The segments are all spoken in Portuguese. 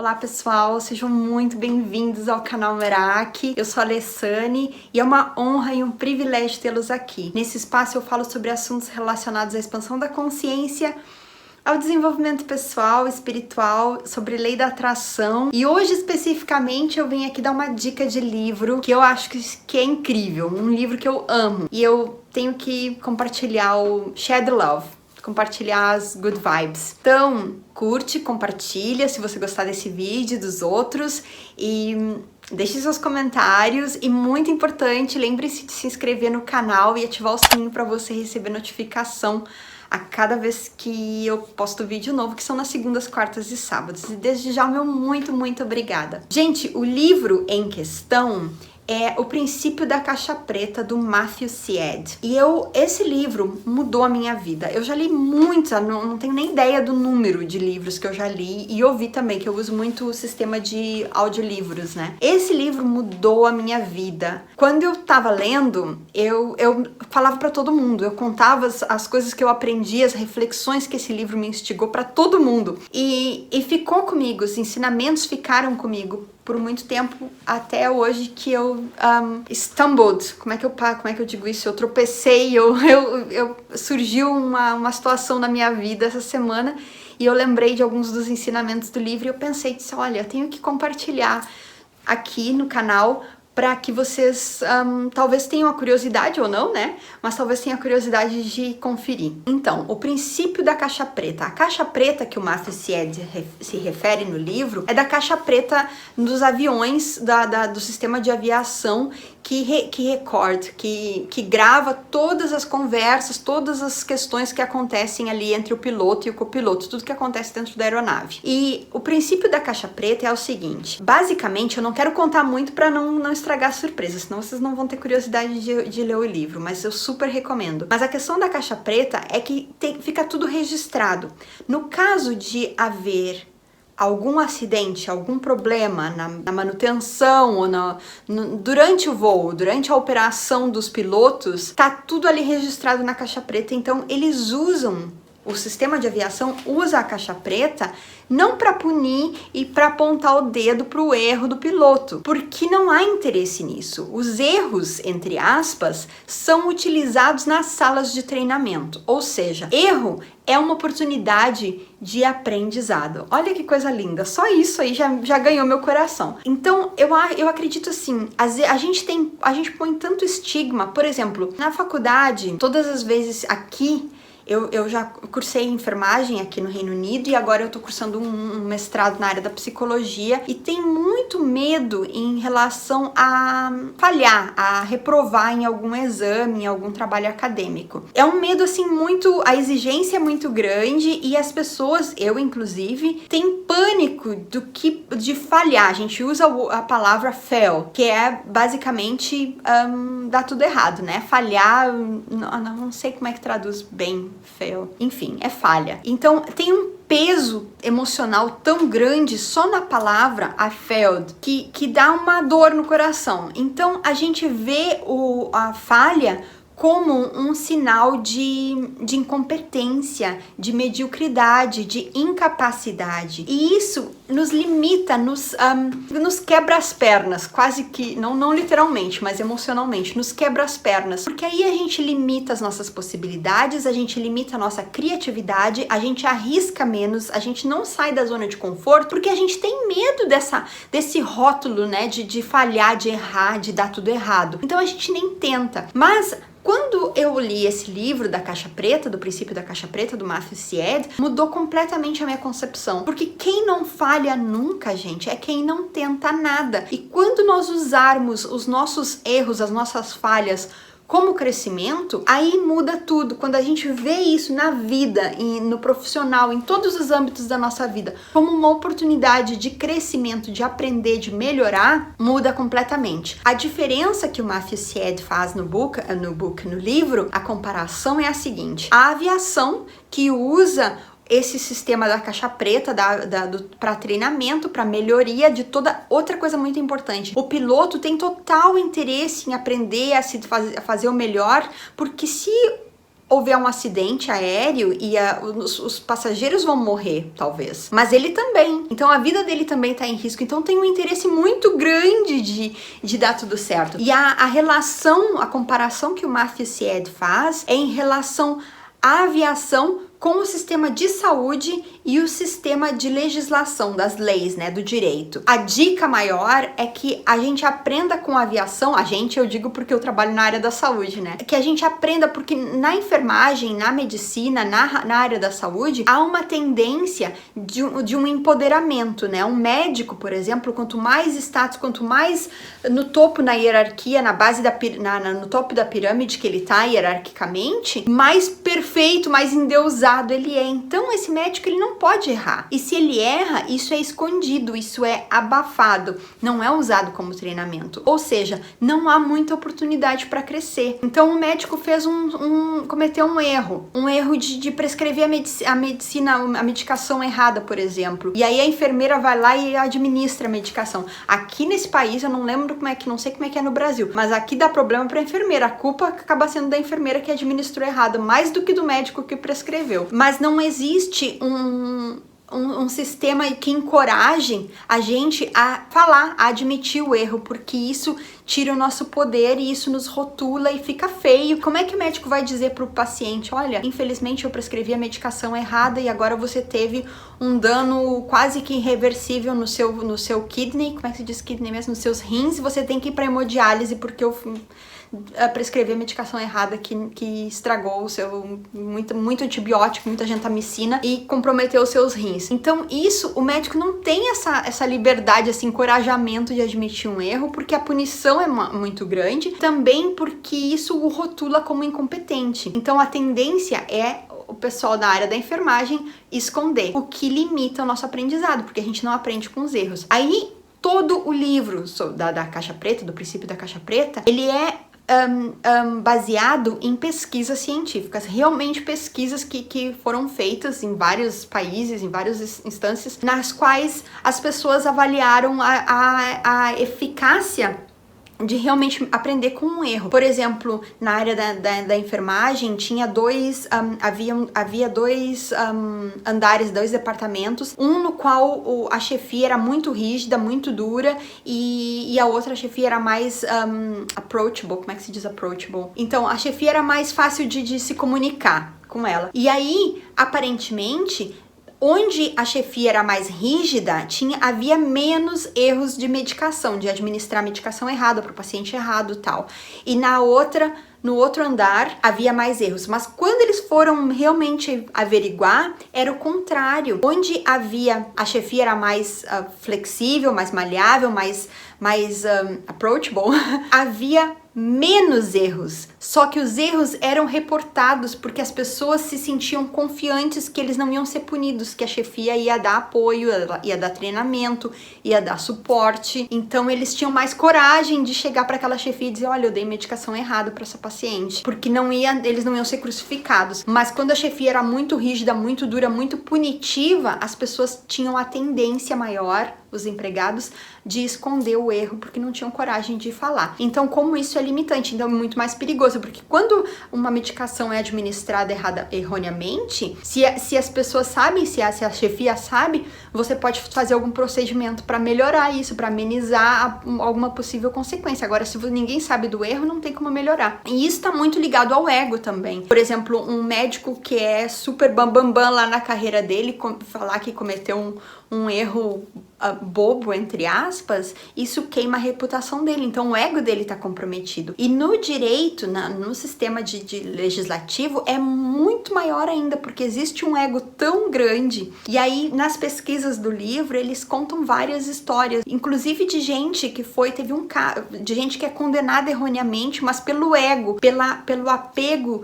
Olá pessoal, sejam muito bem-vindos ao canal Merak. Eu sou a Alessane e é uma honra e um privilégio tê-los aqui. Nesse espaço eu falo sobre assuntos relacionados à expansão da consciência, ao desenvolvimento pessoal, espiritual, sobre lei da atração. E hoje especificamente eu vim aqui dar uma dica de livro que eu acho que é incrível, um livro que eu amo. E eu tenho que compartilhar o Share the Love. Compartilhar as good vibes. Então, curte, compartilha se você gostar desse vídeo, dos outros, e deixe seus comentários. E muito importante, lembre-se de se inscrever no canal e ativar o sininho para você receber notificação a cada vez que eu posto vídeo novo, que são nas segundas, quartas e sábados. E desde já, meu muito obrigada. Gente, o livro em questão é O Princípio da Caixa Preta, do Matthew Syed. E esse livro mudou a minha vida. Eu já li muitos, não tenho nem ideia do número de livros que eu já li e ouvi também, que eu uso muito o sistema de audiolivros, né? Esse livro mudou a minha vida. Quando eu tava lendo, eu falava pra todo mundo, eu contava as coisas que eu aprendi, as reflexões que esse livro me instigou pra todo mundo. E ficou comigo, os ensinamentos ficaram comigo por muito tempo, até hoje que eu stumbled, como é que eu digo isso? Eu tropecei, surgiu uma situação na minha vida essa semana e eu lembrei de alguns dos ensinamentos do livro e eu pensei, olha, eu tenho que compartilhar aqui no canal para que vocês talvez tenham a curiosidade ou não, né? Mas talvez tenham a curiosidade de conferir. Então, o princípio da caixa preta. A caixa preta que o Matthew Syed se refere no livro é da caixa preta dos aviões do sistema de aviação que grava todas as conversas, todas as questões que acontecem ali entre o piloto e o copiloto, tudo que acontece dentro da aeronave. E o princípio da caixa preta é o seguinte, basicamente, eu não quero contar muito para não estragar a surpresa, senão vocês não vão ter curiosidade de ler o livro, mas eu super recomendo. Mas a questão da caixa preta é que fica tudo registrado. No caso de haver algum acidente, algum problema na manutenção ou durante o voo, durante a operação dos pilotos, tá tudo ali registrado na caixa preta. Então eles o sistema de aviação usa a caixa preta não para punir e para apontar o dedo para o erro do piloto, porque não há interesse nisso. Os erros, entre aspas, são utilizados nas salas de treinamento, ou seja, erro é uma oportunidade de aprendizado. Olha que coisa linda, só isso aí já ganhou meu coração. Então, eu acredito assim, a gente põe tanto estigma, por exemplo, na faculdade, todas as vezes aqui, eu já cursei enfermagem aqui no Reino Unido e agora eu tô cursando um mestrado na área da psicologia e tem muito medo em relação a falhar, a reprovar em algum exame, em algum trabalho acadêmico. É um medo assim a exigência é muito grande e as pessoas, eu inclusive, tem pânico de falhar. A gente usa a palavra fail, que é basicamente dar tudo errado, né? Falhar, não sei como é que traduz bem fail. Enfim, é falha. Então, tem um peso emocional tão grande só na palavra I failed que dá uma dor no coração. Então, a gente vê a falha como um sinal de incompetência, de mediocridade, de incapacidade. E isso nos limita, nos quebra as pernas, quase que, não literalmente, mas emocionalmente, nos quebra as pernas. Porque aí a gente limita as nossas possibilidades, a gente limita a nossa criatividade, a gente arrisca menos, a gente não sai da zona de conforto, porque a gente tem medo desse rótulo, né, de falhar, de errar, de dar tudo errado. Então a gente nem tenta. Mas quando eu li esse livro da Caixa Preta, do Princípio da Caixa Preta, do Matthew Syed, mudou completamente a minha concepção. Porque quem não falha nunca, gente, é quem não tenta nada. E quando nós usarmos os nossos erros, as nossas falhas como crescimento, aí muda tudo. Quando a gente vê isso na vida, no profissional, em todos os âmbitos da nossa vida, como uma oportunidade de crescimento, de aprender, de melhorar, muda completamente. A diferença que o Matthew Syed faz no livro, a comparação é a seguinte: a aviação que usa esse sistema da caixa preta para treinamento, para melhoria de toda outra coisa muito importante. O piloto tem total interesse em aprender a fazer o melhor, porque se houver um acidente aéreo e os passageiros vão morrer, talvez. Mas ele também. Então a vida dele também tá em risco. Então tem um interesse muito grande de dar tudo certo. E a relação, a comparação que o Matthew Syed faz é em relação à aviação com o sistema de saúde e o sistema de legislação, das leis, né, do direito. A dica maior é que a gente aprenda com a aviação, eu digo porque eu trabalho na área da saúde, né, que a gente aprenda porque na enfermagem, na medicina, na área da saúde, há uma tendência de um empoderamento, né, um médico, por exemplo, quanto mais status, quanto mais no topo na hierarquia, na base no topo da pirâmide que ele tá hierarquicamente, mais perfeito, mais endeusado ele é. Então esse médico ele não pode errar. E se ele erra, isso é escondido, isso é abafado, não é usado como treinamento. Ou seja, não há muita oportunidade para crescer. Então o médico fez cometeu um erro de prescrever a medicação errada, por exemplo. E aí a enfermeira vai lá e administra a medicação. Aqui nesse país eu não lembro não sei como é que é no Brasil, mas aqui dá problema para a enfermeira. A culpa acaba sendo da enfermeira que administrou errado, mais do que do médico que prescreveu. Mas não existe um sistema que encoraje a gente a falar, a admitir o erro, porque isso tira o nosso poder e isso nos rotula e fica feio. Como é que o médico vai dizer pro paciente, olha, infelizmente eu prescrevi a medicação errada e agora você teve um dano quase que irreversível no seu kidney, como é que se diz kidney mesmo? Nos seus rins, e você tem que ir pra hemodiálise porque eu prescrever a medicação errada que estragou o seu muito antibiótico, muita gentamicina e comprometeu os seus rins. Então isso, o médico não tem essa liberdade, esse encorajamento de admitir um erro, porque a punição é muito grande, também porque isso o rotula como incompetente. Então a tendência é o pessoal da área da enfermagem esconder, o que limita o nosso aprendizado, porque a gente não aprende com os erros. Aí todo o livro da Caixa Preta, do princípio da Caixa Preta, ele é baseado em pesquisas científicas, realmente pesquisas que foram feitas em vários países, em várias instâncias, nas quais as pessoas avaliaram a eficácia de realmente aprender com um erro. Por exemplo, na área da enfermagem tinha havia dois andares, 2 departamentos, um no qual a chefia era muito rígida, muito dura, e a outra chefia era mais approachable. Como é que se diz approachable? Então, a chefia era mais fácil de se comunicar com ela. E aí, aparentemente, onde a chefia era mais rígida, havia menos erros de medicação, de administrar a medicação errada para o paciente errado e tal. E no outro andar havia mais erros. Mas quando eles foram realmente averiguar, era o contrário. Onde a chefia era mais flexível, mais maleável, mais approachable, havia menos erros, só que os erros eram reportados porque as pessoas se sentiam confiantes que eles não iam ser punidos, que a chefia ia dar apoio, ia dar treinamento, ia dar suporte. Então eles tinham mais coragem de chegar para aquela chefia e dizer, olha, eu dei medicação errada para essa paciente, porque eles não iam ser crucificados. Mas quando a chefia era muito rígida, muito dura, muito punitiva, as pessoas tinham a tendência maior, os empregados, de esconder o erro porque não tinham coragem de falar. Então, como isso é limitante, então é muito mais perigoso, porque quando uma medicação é administrada erroneamente, se as pessoas sabem, se a chefia sabe, você pode fazer algum procedimento para melhorar isso, para amenizar alguma possível consequência. Agora, se ninguém sabe do erro, não tem como melhorar. E isso está muito ligado ao ego também. Por exemplo, um médico que é super bambambam lá na carreira dele, falar que cometeu um erro bobo, entre aspas, isso queima a reputação dele. Então o ego dele está comprometido. E no direito, no sistema de legislativo, é muito maior ainda, porque existe um ego tão grande. E aí, nas pesquisas do livro, eles contam várias histórias, inclusive de gente que teve um caso, de gente que é condenada erroneamente, mas pelo ego, pelo apego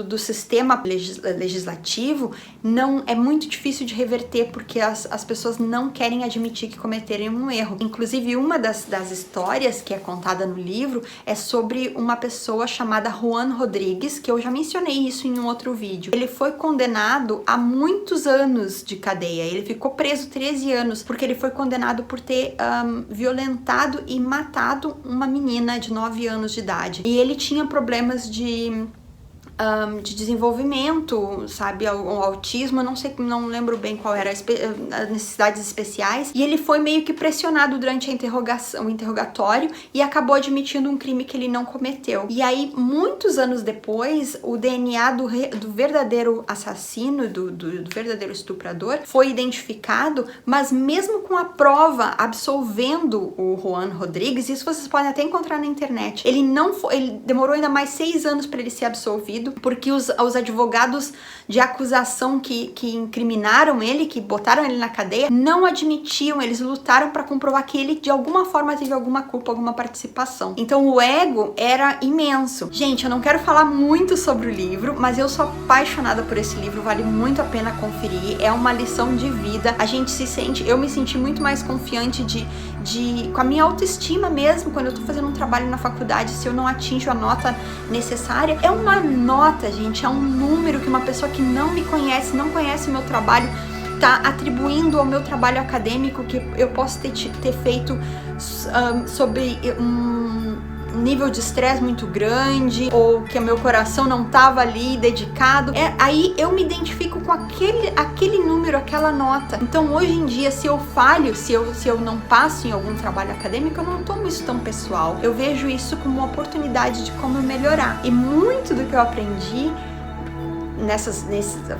do sistema legislativo, não é muito difícil de reverter, porque as pessoas não querem admitir que cometeram um erro. Inclusive, uma das histórias que é contada no livro é sobre uma pessoa chamada Juan Rodrigues, que eu já mencionei isso em um outro vídeo. Ele foi condenado a muitos anos de cadeia. Ele ficou preso 13 anos, porque ele foi condenado por ter violentado e matado uma menina de 9 anos de idade. E ele tinha problemas de de desenvolvimento, sabe, o autismo, eu não sei, não lembro bem qual era as necessidades especiais, e ele foi meio que pressionado durante a interrogação, o interrogatório, e acabou admitindo um crime que ele não cometeu. E aí, muitos anos depois, o DNA do verdadeiro assassino, do verdadeiro estuprador, foi identificado, mas mesmo com a prova absolvendo o Juan Rodrigues, isso vocês podem até encontrar na internet, ele demorou ainda mais 6 anos para ele ser absolvido, porque os advogados de acusação que incriminaram ele, que botaram ele na cadeia, não admitiam, eles lutaram para comprovar que ele de alguma forma teve alguma culpa, alguma participação. Então o ego era imenso. Gente, eu não quero falar muito sobre o livro, mas eu sou apaixonada por esse livro, vale muito a pena conferir, é uma lição de vida. A gente se sente, eu me senti muito mais confiante com a minha autoestima mesmo, quando eu tô fazendo um trabalho na faculdade, se eu não atinjo a nota necessária. É uma nota, gente, é um número que uma pessoa que não me conhece, não conhece o meu trabalho, tá atribuindo ao meu trabalho acadêmico, que eu posso ter feito sobre um nível de estresse muito grande, ou que o meu coração não tava ali dedicado. Aí eu me identifico com aquele número, aquela nota. Então hoje em dia, se eu falho, se eu não passo em algum trabalho acadêmico, eu não tomo isso tão pessoal. Eu vejo isso como uma oportunidade de como melhorar. E muito do que eu aprendi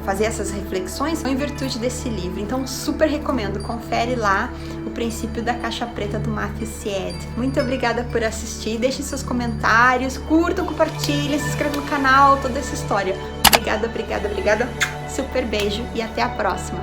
fazer essas reflexões foi em virtude desse livro. Então super recomendo, confere lá O Princípio da Caixa Preta, do Matthew Syed. Muito obrigada por assistir, deixem seus comentários, curtam, compartilhem, se inscrevam no canal, toda essa história. Obrigada, obrigada, obrigada, super beijo e até a próxima.